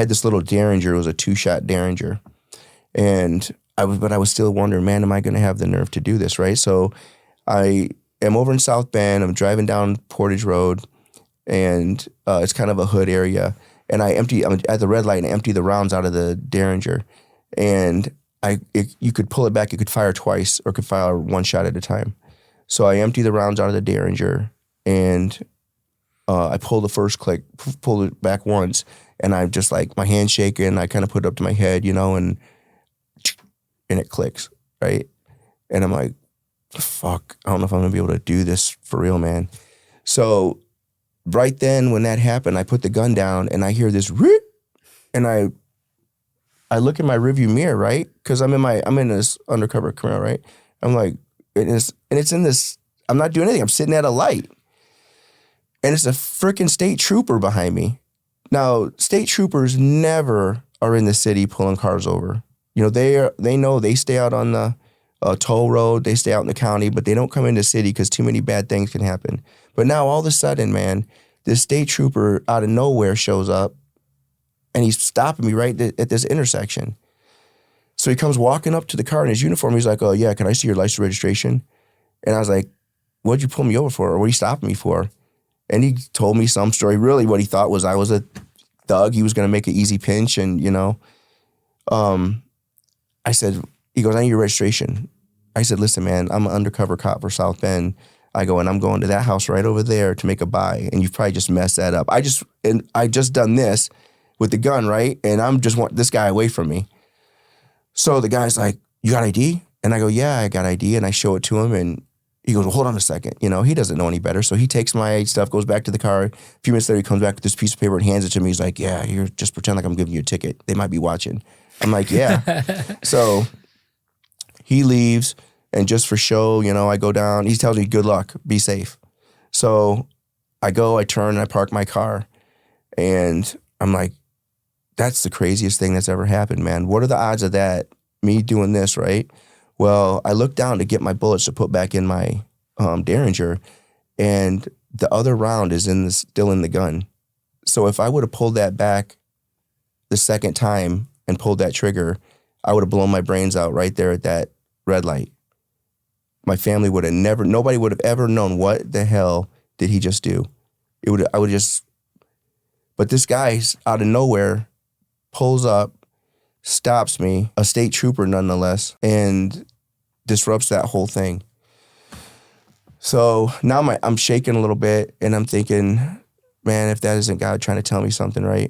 I had this little Derringer. It was a 2-shot Derringer. And but I was still wondering, man, am I going to have the nerve to do this, right? So I am over in South Bend. I'm driving down Portage Road, and it's kind of a hood area. And I'm at the red light and I empty the rounds out of the Derringer. And you could pull it back. You could fire twice or could fire one shot at a time. So I empty the rounds out of the Derringer, and I pull the first click, pull it back once, and I'm just like, my hand's shaking. I kind of put it up to my head, and it clicks, right? And I'm like, fuck, I don't know if I'm gonna be able to do this for real, man. So right then when that happened, I put the gun down and I hear this rip, and I look in my rearview mirror, right? Because I'm in this undercover criminal, right? I'm like, it's in this, I'm not doing anything. I'm sitting at a light. And it's a freaking state trooper behind me. Now, state troopers never are in the city pulling cars over. They know they stay out on the toll road, they stay out in the county, but they don't come into the city because too many bad things can happen. But now all of a sudden, man, this state trooper out of nowhere shows up, and he's stopping me right at this intersection. So he comes walking up to the car in his uniform. He's like, oh, yeah, can I see your license registration? And I was like, what'd you pull me over for? Or what are you stopping me for? And he told me some story. Really what he thought was I was a thug. He was going to make an easy pinch. And, I said, he goes, I need your registration. I said, listen, man, I'm an undercover cop for South Bend. I go, and I'm going to that house right over there to make a buy. And you've probably just messed that up. I just done this with the gun, right? And I'm just want this guy away from me. So the guy's like, you got ID? And I go, yeah, I got ID. And I show it to him, and he goes, well, hold on a second. He doesn't know any better. So he takes my stuff, goes back to the car. A few minutes later, he comes back with this piece of paper and hands it to me. He's like, yeah, you're just pretend like I'm giving you a ticket. They might be watching. I'm like, yeah. So he leaves, and just for show, I go down. He tells me, good luck, be safe. So I go, I turn, and I park my car. And I'm like, that's the craziest thing that's ever happened, man. What are the odds of that, me doing this, right? Well, I look down to get my bullets to put back in my Derringer, and the other round is still in the gun. So if I would have pulled that back the second time and pulled that trigger, I would have blown my brains out right there at that red light. My family would have nobody would have ever known what the hell did he just do. But this guy out of nowhere pulls up, stops me, a state trooper nonetheless, and disrupts that whole thing. So now I'm shaking a little bit, and I'm thinking, man, if that isn't God trying to tell me something, right?